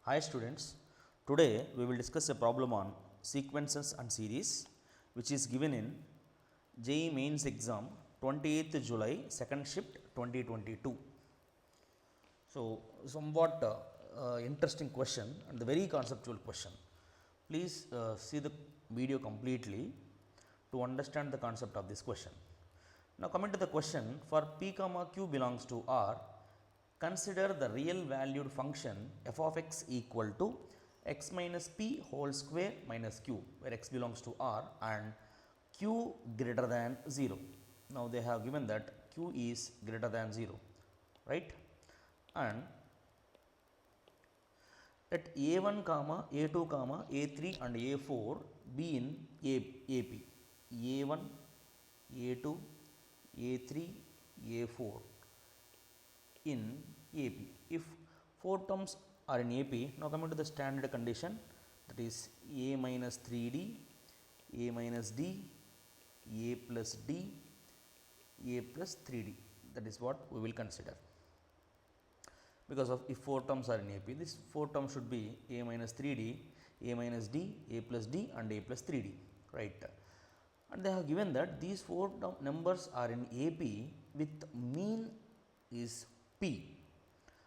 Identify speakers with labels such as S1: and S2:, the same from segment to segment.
S1: Hi students, today we will discuss a problem on sequences and series which is given in JEE Mains exam 28th July 2nd shift 2022. So, somewhat interesting question and the very conceptual question. Please see the video completely to understand the concept of this question. Now, coming to the question, for p comma q belongs to R, consider the real valued function f of x equal to x minus p whole square minus q, where x belongs to R and q greater than 0. Now, they have given that q is greater than 0, right? And let a1 comma a2 comma a3 and a4 be in AP, a1 a2 a3 a4 in AP. If 4 terms are in AP, now coming to the standard condition, that is a minus 3d, a minus d, a plus d, a plus 3d, that is what we will consider. Because of if 4 terms are in AP, this 4 terms should be a minus 3d, a minus d, a plus d and a plus 3d, right? And they have given that these 4 numbers are in AP with mean is p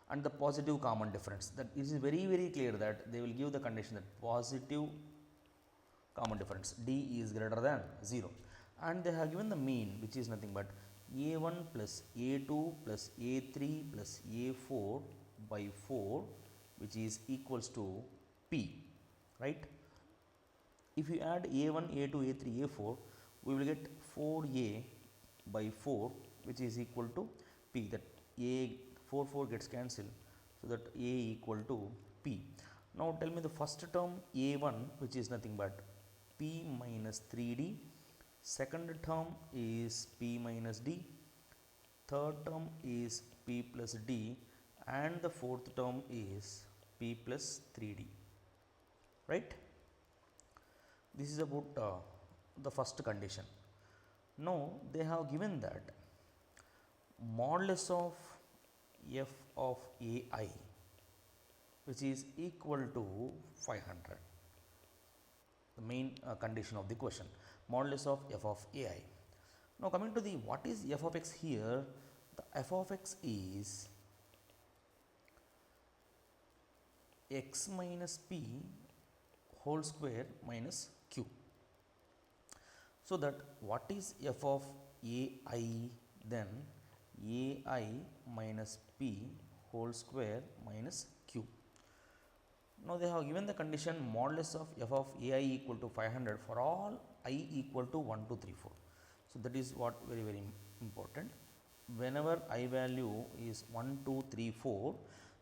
S1: and the positive common difference. That is very clear that they will give the condition that positive common difference d is greater than 0, and they have given the mean which is nothing but a1 plus a2 plus a3 plus a4 by 4, which is equals to p, right? If you add a1 a2 a3 a4, we will get 4a by 4, which is equal to p. That a 4 gets cancelled, so that a equal to p. Now tell me the first term a1, which is nothing but p minus 3d, second term is p minus d, third term is p plus d, and the fourth term is p plus 3d, right? This is about the first condition. Now they have given that modulus of f of ai, which is equal to 500, the main condition of the question, modulus of f of ai. Now coming to the what is f of x here, the f of x is x minus p whole square minus q. So that what is f of ai, then ai minus p whole square minus q. Now they have given the condition modulus of f of ai equal to 500 for all I equal to 1, 2, 3, 4. So that is what very important. Whenever I value is 1, 2, 3, 4,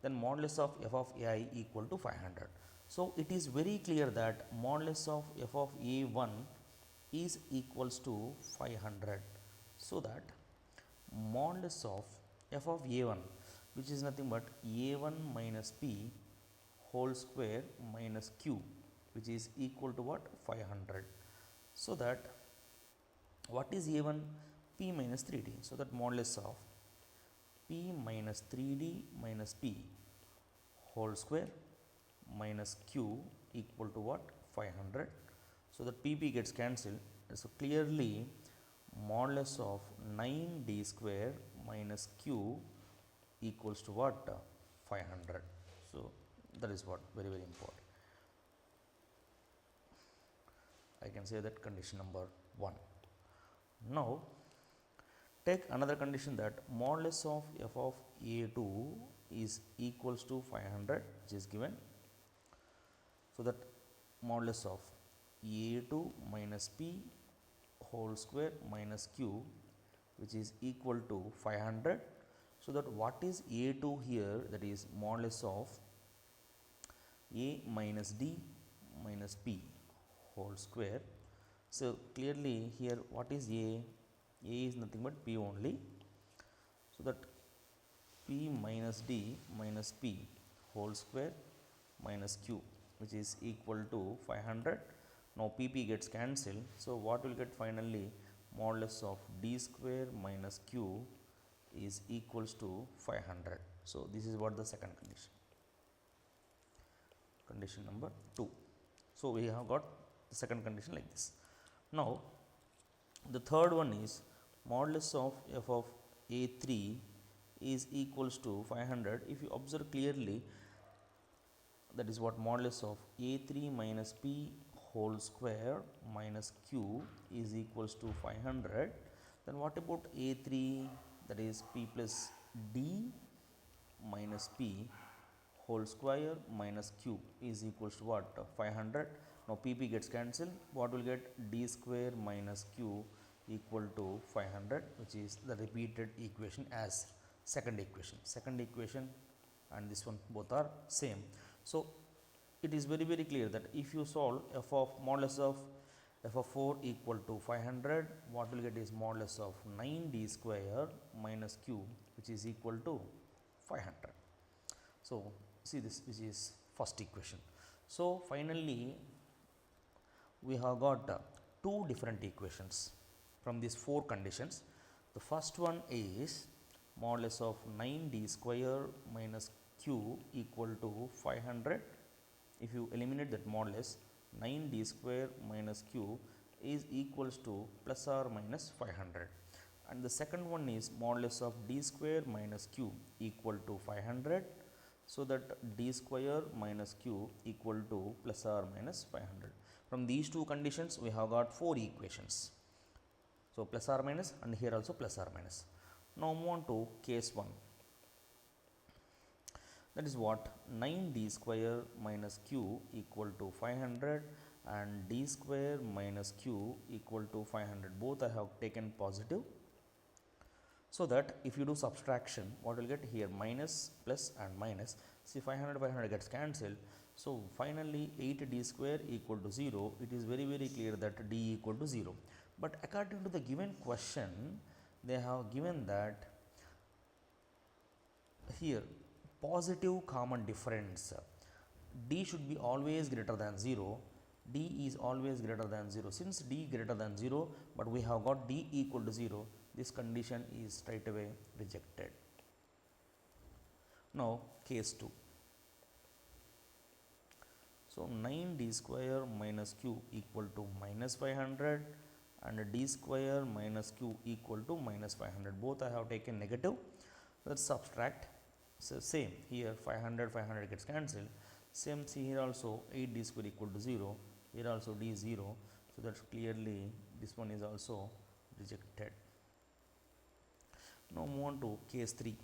S1: then modulus of f of ai equal to 500. So it is very clear that modulus of f of a1 is equals to 500. So that modulus of f of a1, which is nothing but a1 minus p whole square minus q, which is equal to what? 500. So that what is a1? P minus 3d. So that modulus of p minus 3d minus p whole square minus q equal to what? 500. So that pp gets cancelled. So clearly modulus of 9d square minus q equals to what? 500. So that is what very important. I can say that condition number 1. Now take another condition that modulus of f of a2 is equals to 500, which is given. So that modulus of a2 minus p whole square minus q, which is equal to 500. So that what is a2 here? That is modulus of a minus d minus p whole square. So clearly here what is a? A is nothing but p only. So that p minus d minus p whole square minus q, which is equal to 500. Now pp gets cancelled. So what will get finally? Modulus of d square minus q is equals to 500. So this is what the second condition. condition number 2. So, we have got the second condition like this. Now, the third one is modulus of f of a3 is equals to 500. If you observe clearly, that is what modulus of a3 minus p whole square minus q is equals to 500. Then what about a3, that is p plus d minus p whole square minus q is equals to what? 500. Now pp gets cancelled. What will get? D square minus q equal to 500, which is the repeated equation as second equation. Second equation and this one both are same. So it is very clear that if you solve f of modulus of f of 4 equal to 500, what will get is modulus of 9d square minus q, which is equal to 500. So see this, which is first equation. So finally we have got two different equations from these four conditions. The first one is modulus of 9d square minus q equal to 500. If you eliminate that modulus, 9d square minus q is equals to plus or minus 500. And the second one is modulus of d square minus q equal to 500. So that d square minus q equal to plus or minus 500. From these two conditions, we have got four equations. So plus or minus, and here also plus or minus. Now move on to case 1. That is what? 9d square minus q equal to 500 and d square minus q equal to 500. Both I have taken positive. So that if you do subtraction, what will get here? Minus, plus and minus. See, 500 gets cancelled. So finally 8d square equal to 0. It is very clear that d equal to 0. But according to the given question, they have given that here positive common difference, d should be always greater than 0. D is always greater than 0. Since d greater than 0, but we have got d equal to 0, this condition is straight away rejected. Now case 2. So 9d square minus q equal to minus 500 and d square minus q equal to minus 500. Both I have taken negative. Let's subtract. So same here, 500 gets cancelled. Same, see here also 8d square equal to 0. Here also d is 0. So that's clearly this one is also rejected. Now move on to case 3.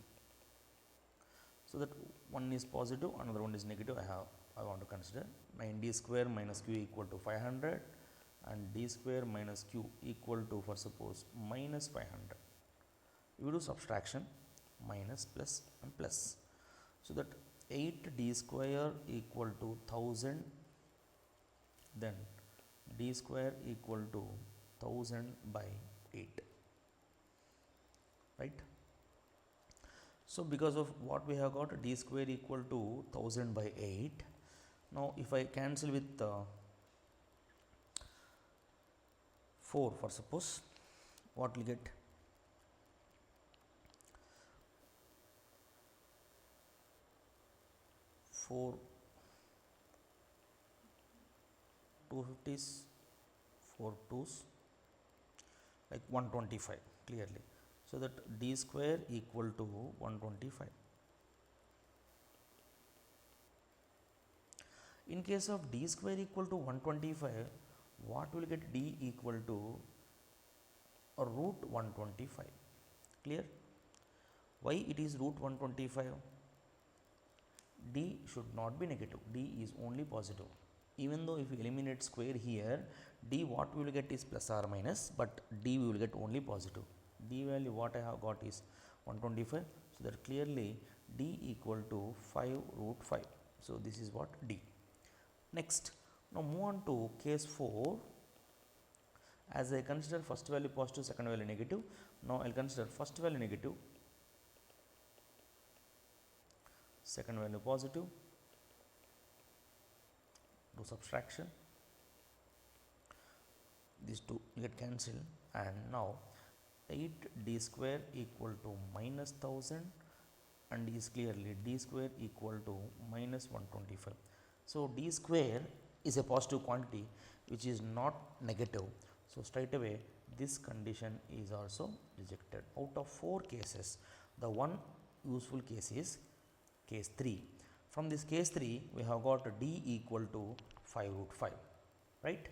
S1: So that one is positive, another one is negative. I want to consider 9d square minus q equal to 500 and d square minus q equal to, for suppose, minus 500. You do subtraction, minus, plus and plus. So that 8d square equal to 1000, then d square equal to 1000 by 8, right? So because of what we have got, d square equal to 1000 by 8. Now if I cancel with 4, for suppose, what will get? 4 250s, 4 2s, like 125 clearly. So that d square equal to 125. In case of d square equal to 125, what will get? D equal to root 125. Clear? Why it is root 125? D should not be negative. D is only positive. Even though if you eliminate square here, d what we will get is plus or minus, but d we will get only positive. D value what I have got is 125. So that clearly d equal to 5 root 5. So this is what d. Next, now move on to case 4. As I consider first value positive, second value negative. Now I will consider first value negative, second value positive. Do subtraction. These two get cancelled, and now 8d square equal to minus 1000 and is clearly d square equal to minus 125. So d square is a positive quantity which is not negative. So straight away this condition is also rejected. Out of 4 cases, the one useful case is case 3. From this case 3, we have got d equal to 5 root 5, right.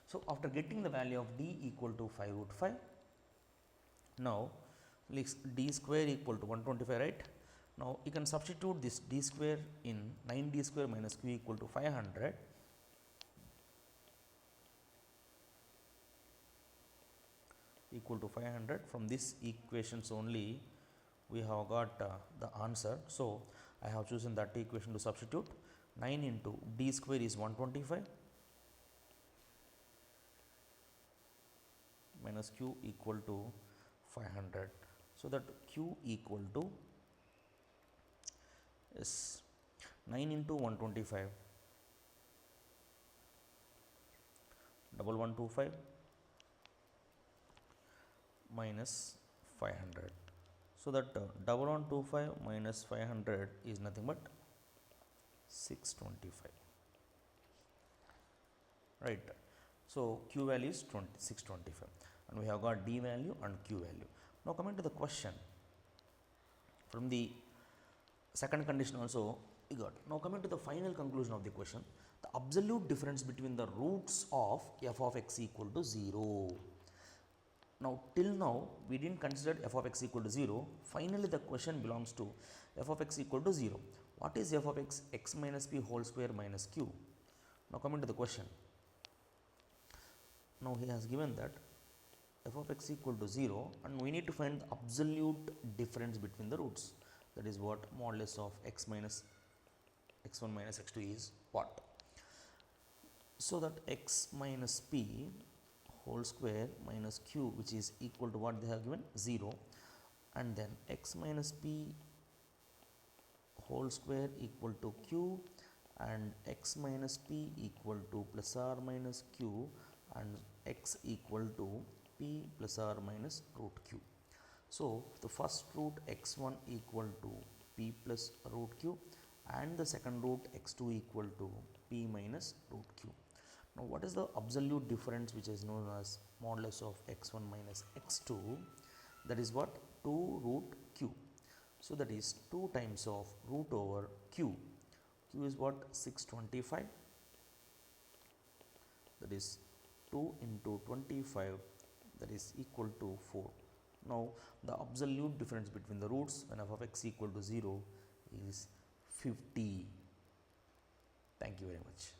S1: So after getting the value of d equal to 5 root 5, now d square equal to 125, right. Now you can substitute this d square in 9d square minus q equal to 500. Equal to 500. From this equations only we have got the answer. So I have chosen that equation to substitute. 9 into d square is 125 minus q equal to 500. So that q equal to is 9 into 125 1125 minus 500. So that 1125 minus 500 is nothing but 625, right. So q value is 625 and we have got d value and q value. Now coming to the question, from the second condition also we got. Now coming to the final conclusion of the question, the absolute difference between the roots of f of x equal to 0. Now till now we didn't consider f of x equal to 0. Finally the question belongs to f of x equal to 0. What is f of x? X minus p whole square minus q. Now coming to the question. Now he has given that f of x equal to 0 and we need to find the absolute difference between the roots. That is what modulus of x minus x1 minus x2 is what. So that x minus p whole square minus q, which is equal to what they have given, 0, and then x minus p whole square equal to q and x minus p equal to plus or minus q and x equal to p plus or minus root q. So the first root x1 equal to p plus root q and the second root x2 equal to p minus root q. Now what is the absolute difference which is known as modulus of x1 minus x2? That is what? 2 root q. So that is 2 times of root over q. Q is what? 625. That is 2 into 25, that is equal to 4. Now the absolute difference between the roots when f of x equal to 0 is 50. Thank you very much.